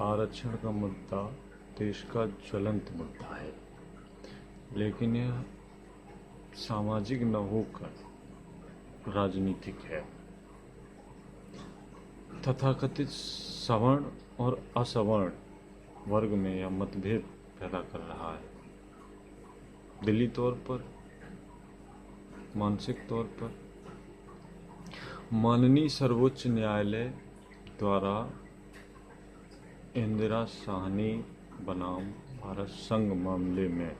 आरक्षण का मुद्दा देश का ज्वलंत मुद्दा है, लेकिन यह सामाजिक न होकर राजनीतिक है। तथाकथित सवर्ण और असवर्ण वर्ग में यह मतभेद पैदा कर रहा है। दिली तौर पर, मानसिक तौर पर माननीय सर्वोच्च न्यायालय द्वारा इंदिरा साहनी बनाम भारत संघ मामले में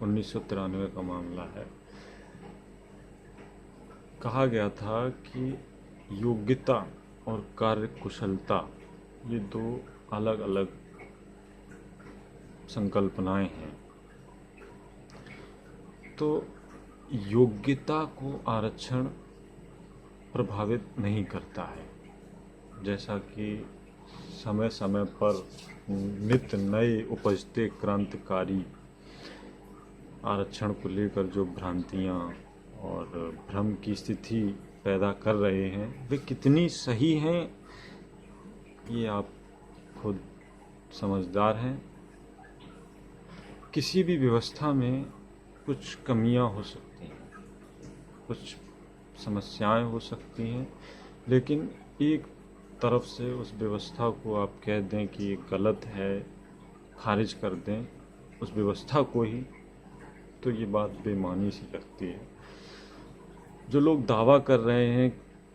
1993 का मामला है, कहा गया था कि योग्यता और कार्य कुशलता ये दो अलग अलग संकल्पनाएं हैं। तो योग्यता को आरक्षण प्रभावित नहीं करता है, जैसा कि समय समय पर नित्य नए उपजते क्रांतिकारी आरक्षण को लेकर जो भ्रांतियाँ और भ्रम की स्थिति पैदा कर रहे हैं, वे कितनी सही हैं ये आप खुद समझदार हैं। किसी भी व्यवस्था में कुछ कमियां हो सकती हैं, कुछ समस्याएं हो सकती हैं, लेकिन एक तरफ से उस व्यवस्था को आप कह दें कि ये गलत है, खारिज कर दें उस व्यवस्था को ही, तो ये बात बेमानी सी लगती है। जो लोग दावा कर रहे हैं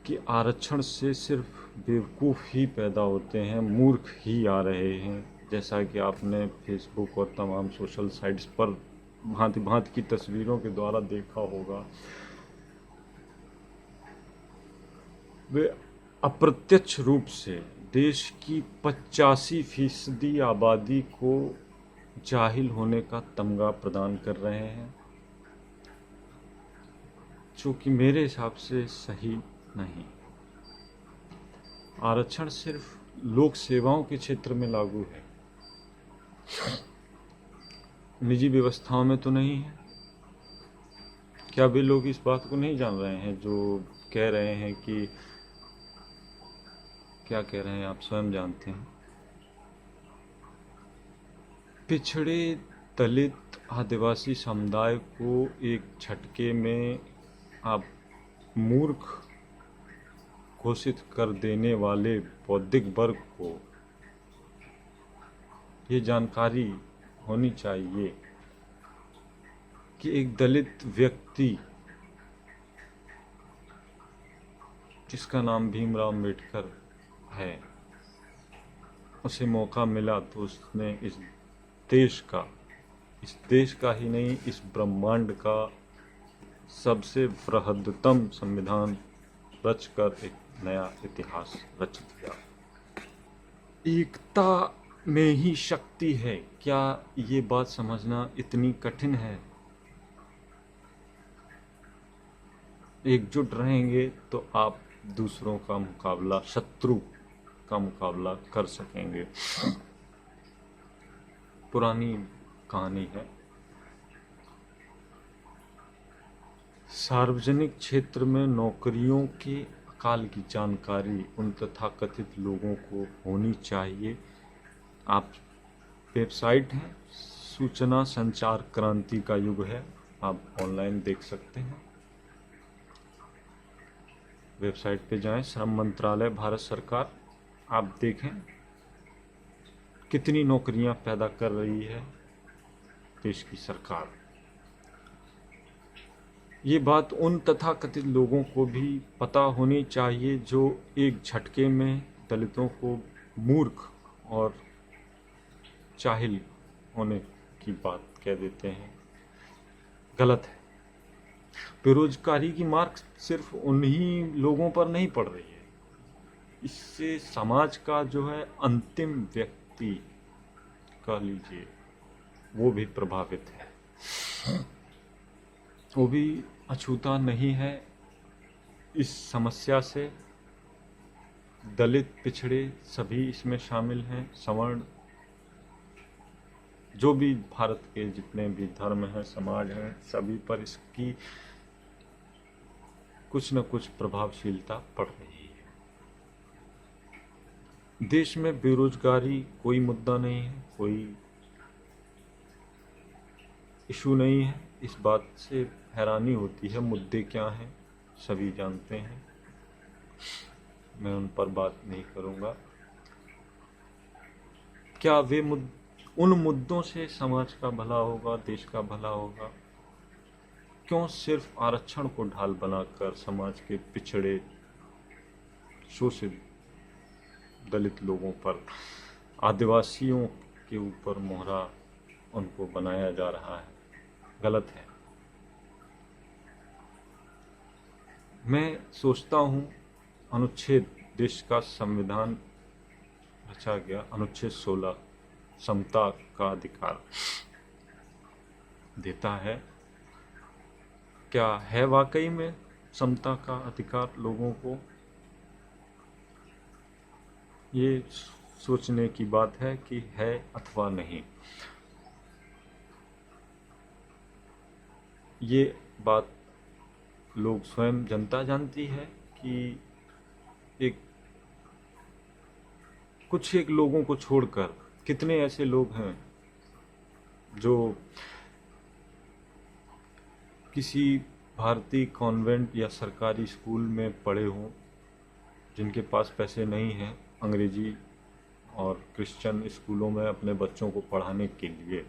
कि आरक्षण से सिर्फ बेवकूफ़ ही पैदा होते हैं, मूर्ख ही आ रहे हैं, जैसा कि आपने फेसबुक और तमाम सोशल साइट्स पर भांति भांति की तस्वीरों के द्वारा देखा होगा, वे अप्रत्यक्ष रूप से देश की 85% आबादी को जाहिल होने का तमगा प्रदान कर रहे हैं, जो कि मेरे हिसाब से सही नहीं। आरक्षण सिर्फ लोक सेवाओं के क्षेत्र में लागू है, निजी व्यवस्थाओं में तो नहीं है। क्या वे लोग इस बात को नहीं जान रहे हैं जो कह रहे हैं कि क्या कह रहे हैं आप स्वयं जानते हैं। पिछड़े, दलित, आदिवासी समुदाय को एक झटके में आप मूर्ख घोषित कर देने वाले बौद्धिक वर्ग को ये जानकारी होनी चाहिए कि एक दलित व्यक्ति जिसका नाम भीमराव अम्बेडकर है, उसे मौका मिला तो उसने इस देश का ही नहीं, इस ब्रह्मांड का सबसे बृहत्तम संविधान रचकर एक नया इतिहास रच दिया। एकता में ही शक्ति है, क्या ये बात समझना इतनी कठिन है? एकजुट रहेंगे तो आप दूसरों का मुकाबला, शत्रु का मुकाबला कर सकेंगे। पुरानी कहानी है। सार्वजनिक क्षेत्र में नौकरियों के अकाल की जानकारी उन तथाकथित लोगों को होनी चाहिए। आप वेबसाइट है, सूचना संचार क्रांति का युग है, आप ऑनलाइन देख सकते हैं। वेबसाइट पे जाएं, श्रम मंत्रालय, भारत सरकार, आप देखें कितनी नौकरियां पैदा कर रही है देश की सरकार। ये बात उन तथाकथित लोगों को भी पता होनी चाहिए जो एक झटके में दलितों को मूर्ख और जाहिल होने की बात कह देते हैं। गलत है। बेरोजगारी की मार सिर्फ उन्हीं लोगों पर नहीं पड़ रही है, इससे समाज का जो है अंतिम व्यक्ति कह लीजिए, वो भी प्रभावित है, वो भी अछूता नहीं है इस समस्या से। दलित, पिछड़े सभी इसमें शामिल हैं, सवर्ण, जो भी भारत के जितने भी धर्म हैं, समाज हैं, सभी पर इसकी कुछ न कुछ प्रभावशीलता पड़ रही है। देश में बेरोजगारी कोई मुद्दा नहीं है, कोई इशू नहीं है। इस बात से हैरानी होती है, मुद्दे क्या हैं सभी जानते हैं, मैं उन पर बात नहीं करूंगा। क्या उन मुद्दों से समाज का भला होगा, देश का भला होगा? क्यों सिर्फ आरक्षण को ढाल बनाकर समाज के पिछड़े शोषित दलित लोगों पर, आदिवासियों के ऊपर मोहरा उनको बनाया जा रहा है? गलत है। मैं सोचता हूँ अनुच्छेद, देश का संविधान रचा गया अनुच्छेद 16 समता का अधिकार देता है। क्या है वाकई में समता का अधिकार लोगों को? ये सोचने की बात है कि है अथवा नहीं। ये बात लोग स्वयं, जनता जानती है कि कुछ एक लोगों को छोड़कर कितने ऐसे लोग हैं जो किसी भारतीय कॉन्वेंट या सरकारी स्कूल में पढ़े हों, जिनके पास पैसे नहीं हैं अंग्रेजी और क्रिश्चियन स्कूलों में अपने बच्चों को पढ़ाने के लिए।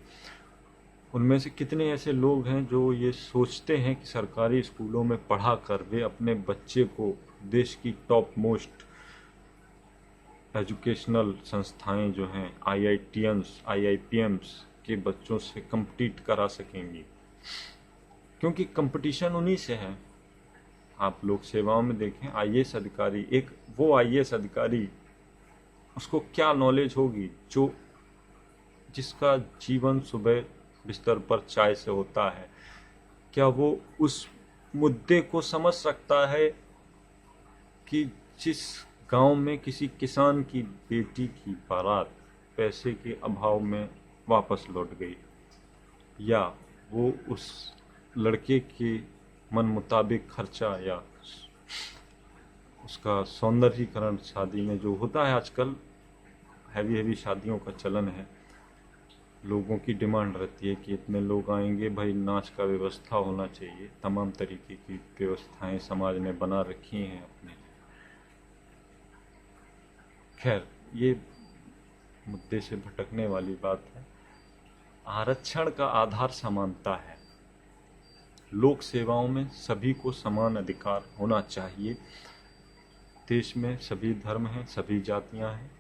उनमें से कितने ऐसे लोग हैं जो ये सोचते हैं कि सरकारी स्कूलों में पढ़ा कर वे अपने बच्चे को देश की टॉप मोस्ट एजुकेशनल संस्थाएं जो हैं IITians, IIPMs के बच्चों से compete करा सकेंगी, क्योंकि कंपटीशन उन्हीं से है। आप लोक सेवाओं में देखें, IAS अधिकारी, एक वो IAS अधिकारी, उसको क्या नॉलेज होगी जो जिसका जीवन सुबह बिस्तर पर चाय से होता है? क्या वो उस मुद्दे को समझ सकता है कि जिस गांव में किसी किसान की बेटी की बारात पैसे के अभाव में वापस लौट गई, या वो उस लड़के के मन मुताबिक खर्चा या उसका सौंदर्यीकरण शादी में जो होता है, आजकल हैवी शादियों का चलन है, लोगों की डिमांड रहती है कि इतने लोग आएंगे, भाई नाच का व्यवस्था होना चाहिए, तमाम तरीके की व्यवस्थाएं समाज ने बना रखी हैं अपने। खैर, ये मुद्दे से भटकने वाली बात है। आरक्षण का आधार समानता है। लोक सेवाओं में सभी को समान अधिकार होना चाहिए। देश में सभी धर्म हैं, सभी जातियां हैं।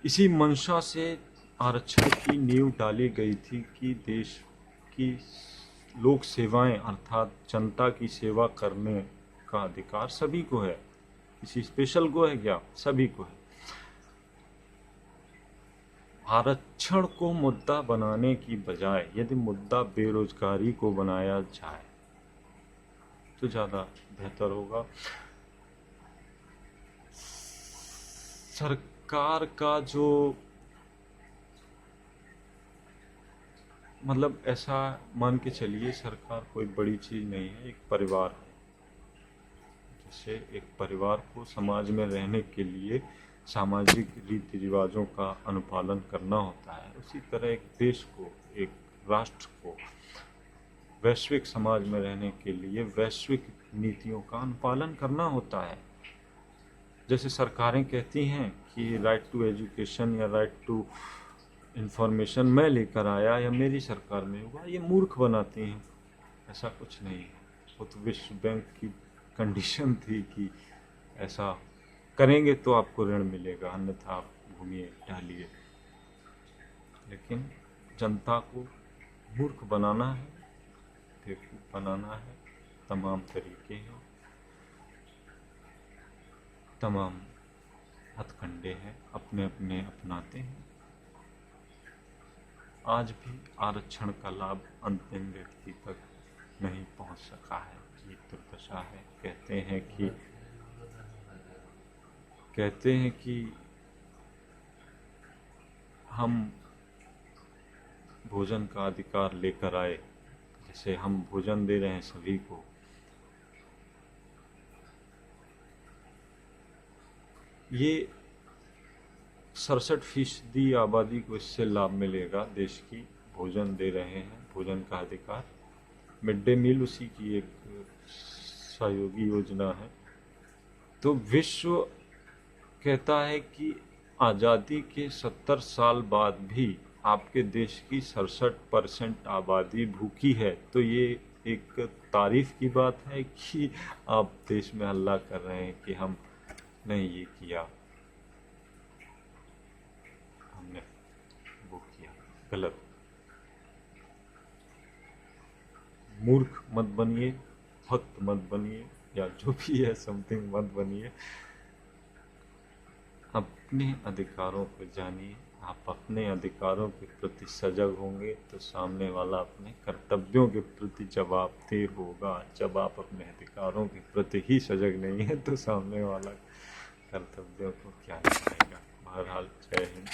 इसी मंशा से आरक्षण की नींव डाली गई थी कि देश की लोक सेवाएं अर्थात जनता की सेवा करने का अधिकार सभी को है। किसी स्पेशल को है क्या? सभी को है। आरक्षण को मुद्दा बनाने की बजाय यदि मुद्दा बेरोजगारी को बनाया जाए तो ज़्यादा बेहतर होगा। सरकार का जो मतलब, ऐसा मान के चलिए सरकार कोई बड़ी चीज़ नहीं है, एक परिवार है। जैसे एक परिवार को समाज में रहने के लिए सामाजिक रीति रिवाजों का अनुपालन करना होता है, उसी तरह एक देश को, एक राष्ट्र को वैश्विक समाज में रहने के लिए वैश्विक नीतियों का अनुपालन करना होता है। जैसे सरकारें कहती हैं कि राइट टू एजुकेशन या राइट टू इंफॉर्मेशन मैं लेकर आया या मेरी सरकार में हुआ, ये मूर्ख बनाती हैं। ऐसा कुछ नहीं है। वो तो विश्व बैंक की कंडीशन थी कि ऐसा करेंगे तो आपको ऋण मिलेगा, अन्यथा आप घूमिए टहलिए। लेकिन जनता को मूर्ख बनाना है, बेवकूफ़ बनाना है, तमाम तरीके हैं, तमाम हथकंडे हैं, अपने अपने अपनाते हैं। आज भी आरक्षण का लाभ अंतिम व्यक्ति तक नहीं पहुंच सका है, ये दुर्दशा है। कहते हैं कि हम भोजन का अधिकार लेकर आए, जैसे हम भोजन दे रहे हैं सभी को, ये 67% आबादी को इससे लाभ मिलेगा। देश की भोजन दे रहे हैं, भोजन का अधिकार। मिड डे मील उसी की एक सहयोगी योजना है। तो विश्व कहता है कि आज़ादी के 70 साल बाद भी आपके देश की 67% आबादी भूखी है। तो ये एक तारीफ की बात है कि आप देश में हल्ला कर रहे हैं कि हम नहीं ये किया, हमने वो किया। गलत। मूर्ख मत बनिए, भक्त मत बनिए, या जो भी है समथिंग मत बनिए। अपने अधिकारों को जानिए। आप अपने अधिकारों के प्रति सजग होंगे तो सामने वाला अपने कर्तव्यों के प्रति जवाबदेह होगा। जब आप अपने अधिकारों के प्रति ही सजग नहीं है तो सामने वाला कर्तव्यों को क्या निभाएगा। बहरहाल, जय हिंद।